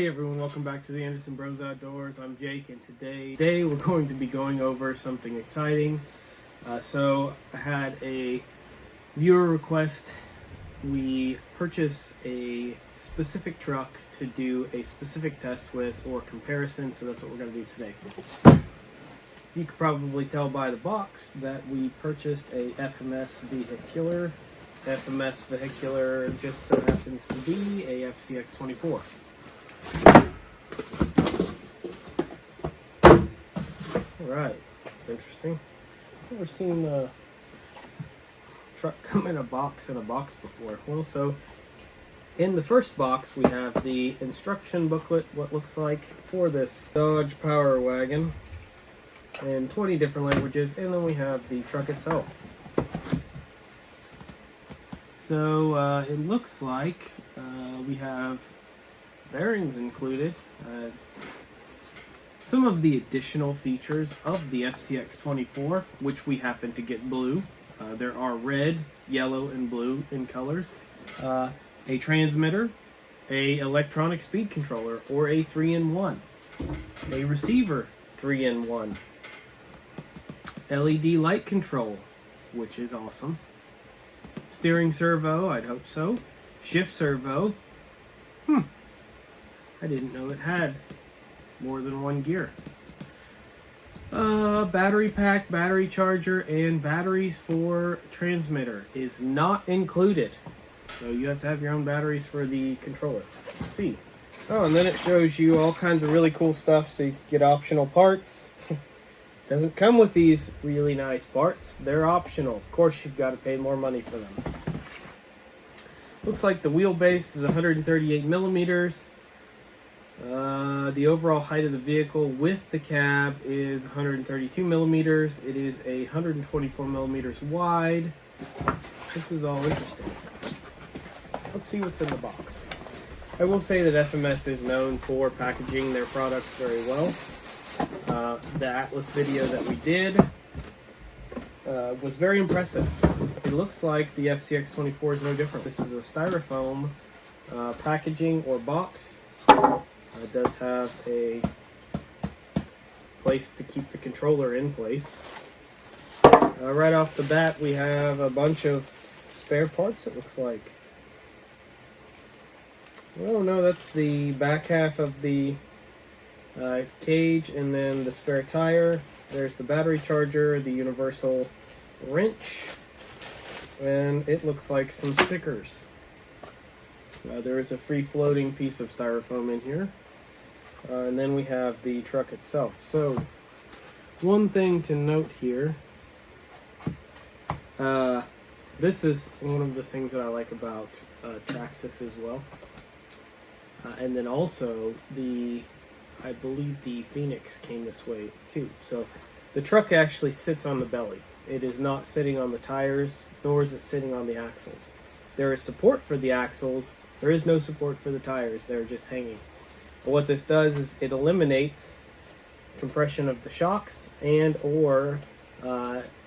Hey everyone, welcome back to the Anderson Bros Outdoors. I'm Jake, and today we're going to be going over something exciting. So I had a viewer request. We purchase a specific truck to do a specific test with or comparison, so that's what we're going to do today. You could probably tell by the box that we purchased a FMS vehicular. FMS vehicular just so happens to be a FCX24. Alright, it's interesting. Never seen a truck come in a box before. Well, so in the first box we have the instruction booklet, what looks like for this Dodge Power Wagon, in 20 different languages, and then we have the truck itself. So it looks like we have bearings included. Some of the additional features of the FCX24, which we happen to get blue. There are red, yellow, and blue in colors. A transmitter, a electronic speed controller, or a 3-in-1. A receiver, 3-in-1. LED light control, which is awesome. Steering servo, I'd hope so. Shift servo. I didn't know it had more than one gear. Battery pack, battery charger, and batteries for transmitter is not included. So you have to have your own batteries for the controller. Let's see. Oh, and then it shows you all kinds of really cool stuff, so you can get optional parts. Doesn't come with these really nice parts. They're optional. Of course, you've got to pay more money for them. Looks like the wheelbase is 138 millimeters. The overall height of the vehicle with the cab is 132 millimeters. It is 124 millimeters wide. This is all interesting. Let's see what's in the box. I will say that FMS is known for packaging their products very well. The Atlas video that we did was very impressive. It looks like the FCX24 is no different. This is a styrofoam packaging or box. It does have a place to keep the controller in place. Right off the bat, we have a bunch of spare parts, it looks like. Oh no, that's the back half of the cage, and then the spare tire. There's the battery charger, the universal wrench, and it looks like some stickers. There is a free-floating piece of styrofoam in here. And then we have the truck itself. So, one thing to note here, this is one of the things that I like about Traxxas as well. And then also, I believe the Phoenix came this way too. So, the truck actually sits on the belly. It is not sitting on the tires, nor is it sitting on the axles. There is support for the axles. There is no support for the tires. They're just hanging. But what this does is it eliminates compression of the shocks and or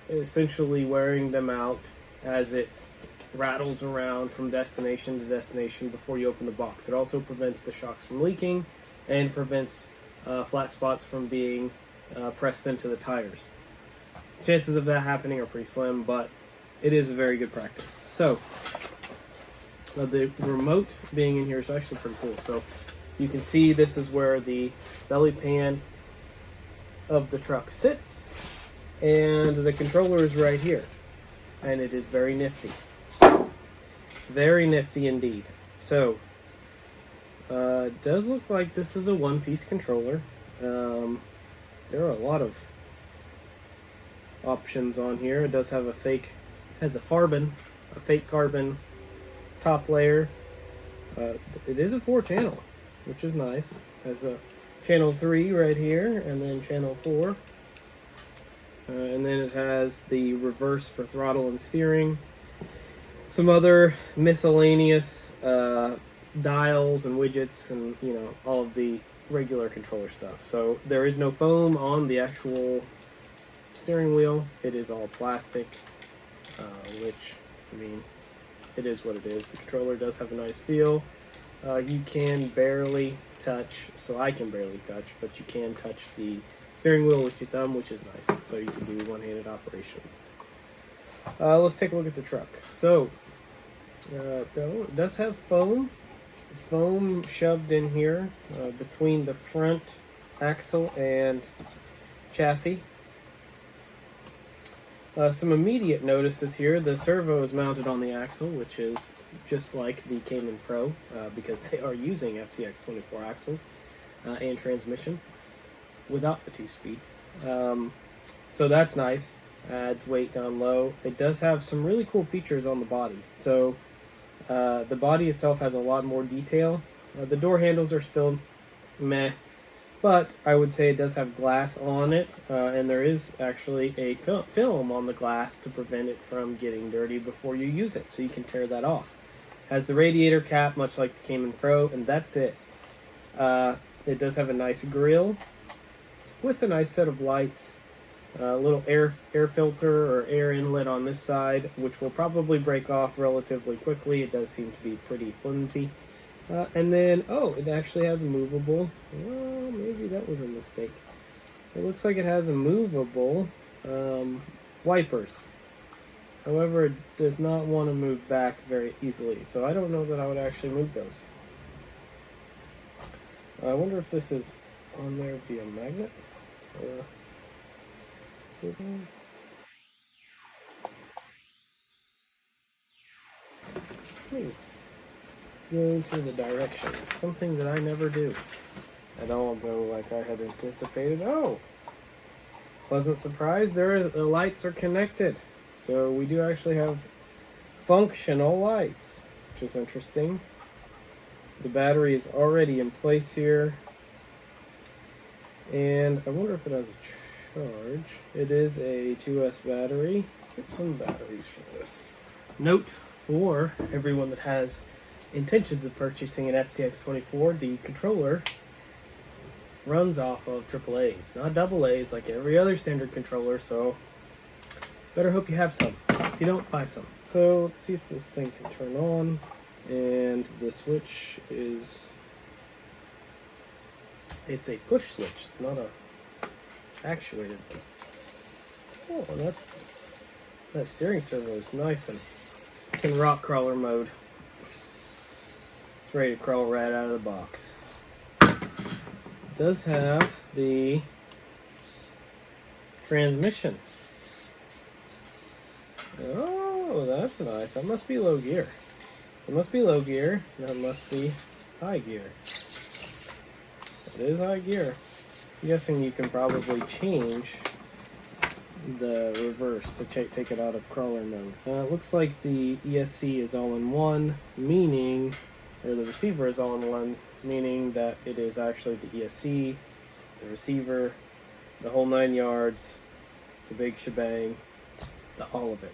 essentially wearing them out as it rattles around from destination to destination before you open the box. It also prevents the shocks from leaking and prevents flat spots from being pressed into the tires. Chances of that happening are pretty slim, but it is a very good practice. So, the remote being in here is actually pretty cool. So, you can see this is where the belly pan of the truck sits, and the controller is right here, and it is very nifty. Very nifty indeed. So, it does look like this is a one-piece controller. There are a lot of options on here. It does have a fake carbon top layer. It is a 4-channel, which is nice. Has a channel 3 right here, and then channel 4. And then it has the reverse for throttle and steering. Some other miscellaneous dials and widgets, and all of the regular controller stuff. So there is no foam on the actual steering wheel. It is all plastic, which, I mean, it is what it is. The controller does have a nice feel. You can barely touch, so I can barely touch, but you can touch the steering wheel with your thumb, which is nice. So you can do one-handed operations. Let's take a look at the truck. So, it does have foam shoved in here between the front axle and chassis. Some immediate notices here. The servo is mounted on the axle, which is just like the Cayman Pro, because they are using FCX24 axles and transmission without the 2-speed. So that's nice. Adds weight down low. It does have some really cool features on the body. So the body itself has a lot more detail. The door handles are still meh, but I would say it does have glass on it, and there is actually a film on the glass to prevent it from getting dirty before you use it, so you can tear that off. Has the radiator cap, much like the Cayman Pro, and that's it. It does have a nice grille with a nice set of lights, a little air filter or air inlet on this side, which will probably break off relatively quickly. It does seem to be pretty flimsy. And then, it actually has a movable, well, maybe that was a mistake. It looks like it has a movable wipers. However, it does not want to move back very easily, so I don't know that I would actually move those. I wonder if this is on there via magnet. Going through the directions, something that I never do. I don't go like I had anticipated. Oh, pleasant surprise, the lights are connected. So we do actually have functional lights, which is interesting. The battery is already in place here. And I wonder if it has a charge. It is a 2S battery. Get some batteries for this. Note for everyone that has intentions of purchasing an FCX24, the controller runs off of AAAs, not AA's like every other standard controller, so better hope you have some. If you don't, buy some. So let's see if this thing can turn on, and the switch is, it's a push switch, it's not a actuated. Oh, that steering servo is nice, and it's in rock crawler mode. It's ready to crawl right out of the box. It does have the transmission. Oh, that's nice. That must be low gear. It must be low gear. That must be high gear. It is high gear. I'm guessing you can probably change the reverse to take it out of crawler mode. It looks like the ESC is all in one, meaning, or the receiver is all in one, meaning that it is actually the ESC, the receiver, the whole 9 yards, the big shebang, all of it.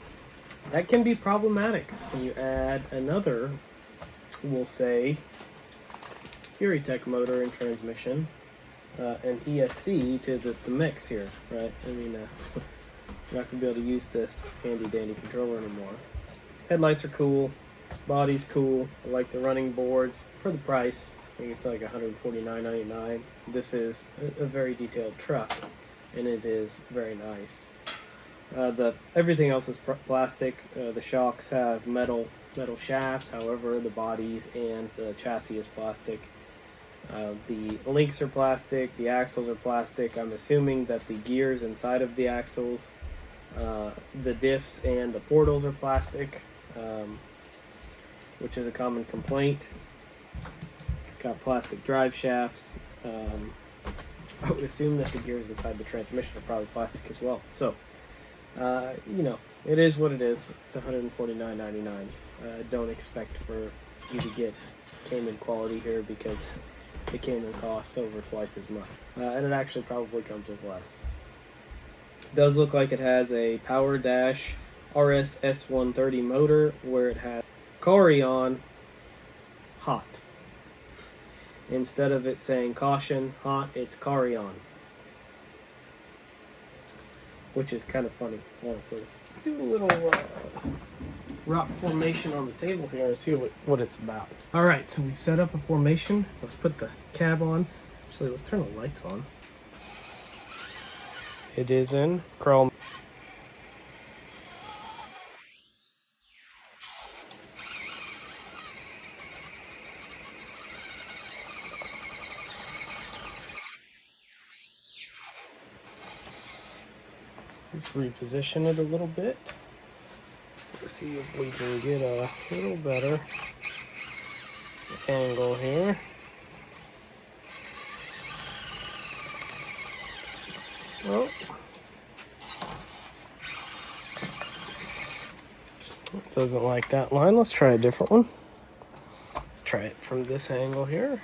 That can be problematic when you add another, we'll say, Furytech motor and transmission, and ESC to the mix here, right? I mean, you're not going to be able to use this handy-dandy controller anymore. Headlights are cool, body's cool. I like the running boards for the price. I think it's like $149.99. This is a very detailed truck, and it is very nice. Everything else is plastic. The shocks have metal shafts. However, the bodies and the chassis is plastic. The links are plastic. The axles are plastic. I'm assuming that the gears inside of the axles, the diffs and the portals are plastic, which is a common complaint. It's got plastic drive shafts. I would assume that the gears inside the transmission are probably plastic as well. So, it is what it is. It's $149.99. Don't expect for you to get Cayman quality here, because the Cayman costs over twice as much. And it actually probably comes with less. It does look like it has a Power Dash RS S130 motor, where it has Corion hot. Instead of it saying caution hot, it's Corion, which is kind of funny, honestly. Let's do a rock formation on the table here and see what it's about. All right, so we've set up a formation. Let's put the cab on. Actually, let's turn the lights on. It is in chrome. Let's reposition it a little bit. Let's see if we can get a little better angle here. Well, it doesn't like that line. Let's try a different one. Let's try it from this angle here.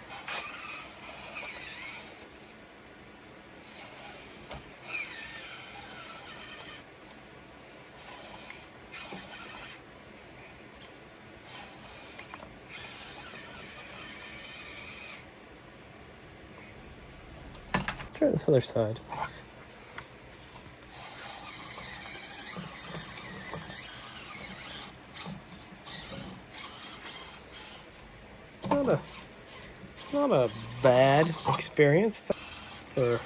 Let's try this other side. It's not a bad experience for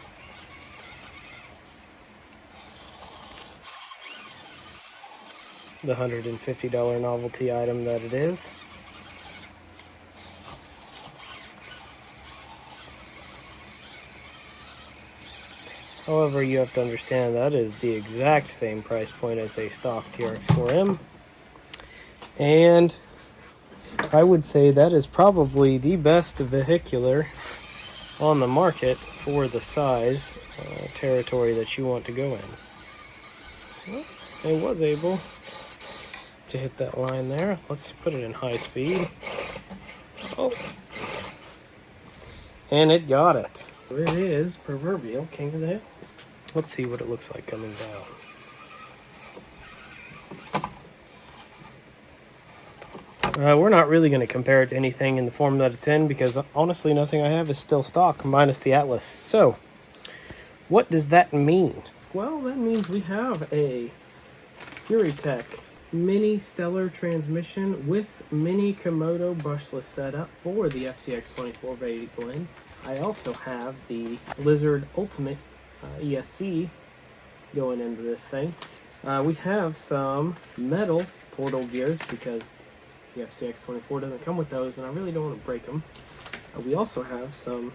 the $150 novelty item that it is. However, you have to understand that is the exact same price point as a stock TRX4M, and I would say that is probably the best vehicular on the market for the size territory that you want to go in. Well, I was able to hit that line there. Let's put it in high speed. Oh, and it got it. It is proverbial king of the hill. Let's see what it looks like coming down. We're not really going to compare it to anything in the form that it's in because honestly nothing I have is still stock minus the Atlas. So what does that mean? Well, that means we have a FuriTech mini stellar transmission with mini Komodo brushless setup for the FCX24 V8 blend. I also have the Lizard Ultimate ESC going into this thing. We have some metal portal gears because the FCX24 doesn't come with those, and I really don't want to break them. We also have some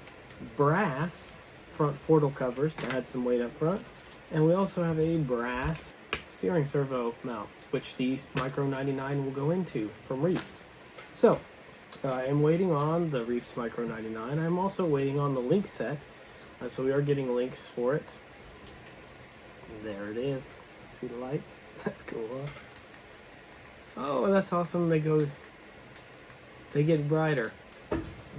brass front portal covers to add some weight up front, and we also have a brass steering servo mount, which these Micro 99 will go into from Reefs. So, I am waiting on the Reefs Micro 99. I'm also waiting on the link set, so we are getting links for it. There it is. See the lights? That's cool, huh? Oh, that's awesome. They get brighter.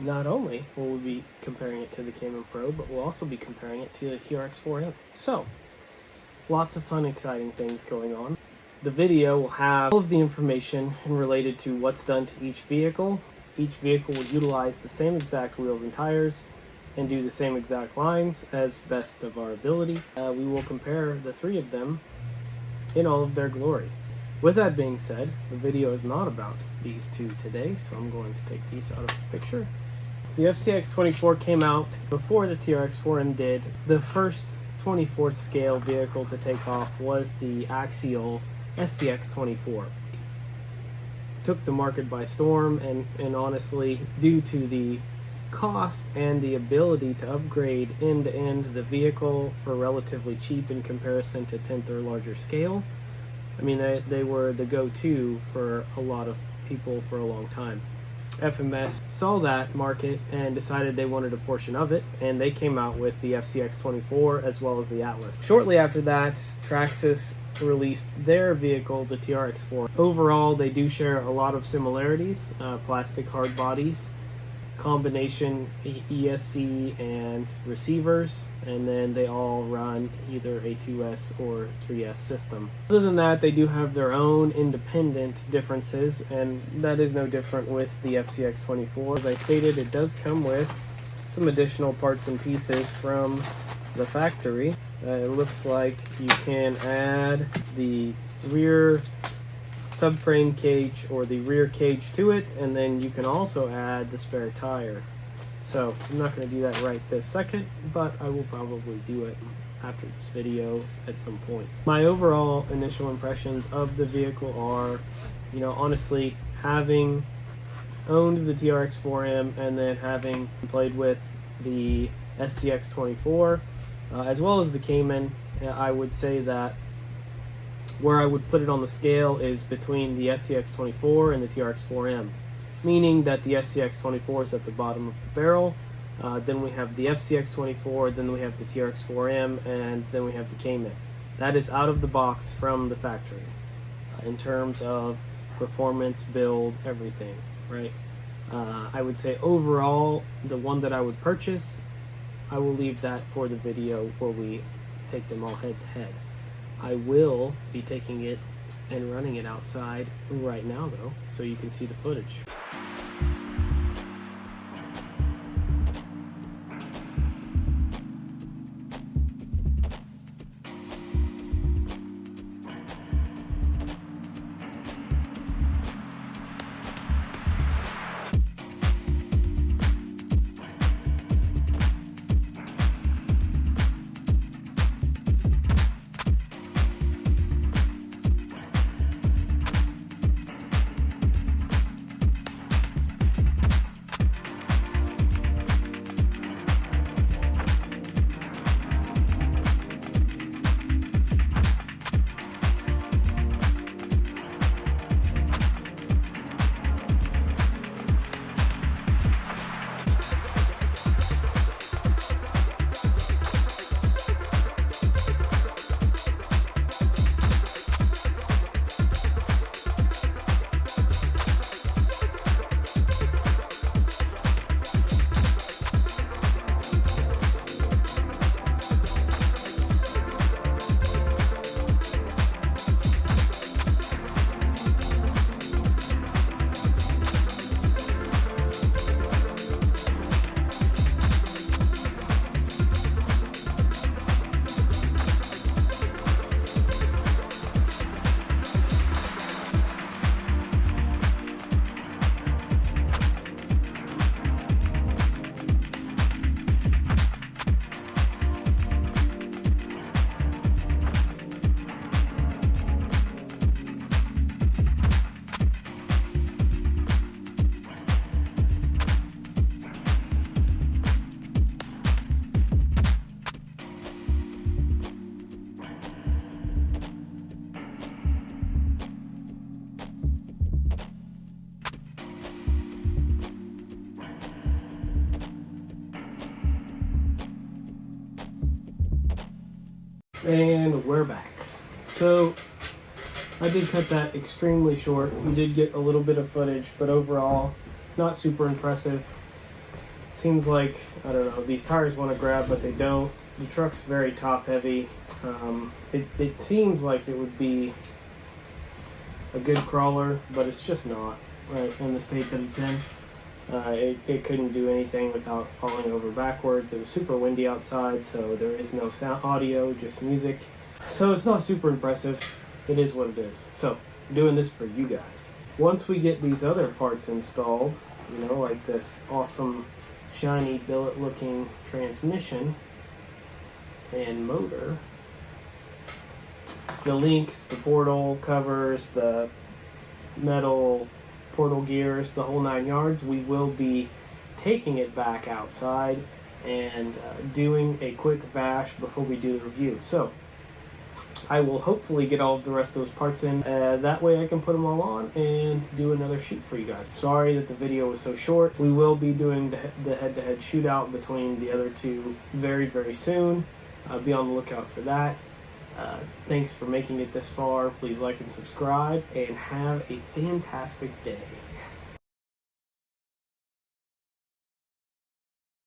Not only will we be comparing it to the Cayman Pro, but we'll also be comparing it to the TRX4M. So, lots of fun, exciting things going on. The video will have all of the information related to what's done to each vehicle. Each vehicle will utilize the same exact wheels and tires and do the same exact lines as best of our ability. We will compare the three of them in all of their glory. With that being said, the video is not about these two today, so I'm going to take these out of the picture. The FCX24 came out before the TRX4M did. The first 24th scale vehicle to take off was the Axial SCX24. Took the market by storm, and honestly, due to the cost and the ability to upgrade end-to-end the vehicle for relatively cheap in comparison to 10th or larger scale, I mean, they were the go-to for a lot of people for a long time. FMS saw that market and decided they wanted a portion of it, and they came out with the FCX24 as well as the Atlas. Shortly after that, Traxxas released their vehicle, the TRX4. Overall, they do share a lot of similarities, plastic hard bodies, combination ESC and receivers, and then they all run either a 2S or 3S system. Other than that, they do have their own independent differences, and that is no different with the FCX24. As I stated, it does come with some additional parts and pieces from the factory. It looks like you can add the rear subframe cage or the rear cage to it, and then you can also add the spare tire. So I'm not going to do that right this second, but I will probably do it after this video at some point. My overall initial impressions of the vehicle are, you know, honestly, having owned the TRX-4M and then having played with the FCX24 as well as the Cayman, I would say that where I would put it on the scale is between the FCX24 and the TRX-4M, meaning that the FCX24 is at the bottom of the barrel, then we have the FCX24, then we have the TRX-4M, and then we have the Cayman. That is out of the box from the factory in terms of performance, build, everything, right? I would say overall, the one that I would purchase, I will leave that for the video where we take them all head to head. I will be taking it and running it outside right now though, so you can see the footage. And we're back. So I did cut that extremely short. We did get a little bit of footage, but overall not super impressive. Seems like, I don't know, these tires want to grab, but they don't. The truck's very top heavy. It seems like it would be a good crawler, but it's just not, right, in the state that it's in. It couldn't do anything without falling over backwards. It was super windy outside, so there is no sound audio, just music. So it's not super impressive. It is what it is. So I'm doing this for you guys. Once we get these other parts installed, you know, like this awesome shiny billet looking transmission and motor, the links, the portal covers, the metal portal gears, the whole 9 yards, we will be taking it back outside and doing a quick bash before we do the review. So I will hopefully get all of the rest of those parts in. That way I can put them all on and do another shoot for you guys. Sorry that the video was so short. We will be doing the head-to-head shootout between the other two very, very soon. Be on the lookout for that. Thanks for making it this far. Please like and subscribe, and have a fantastic day.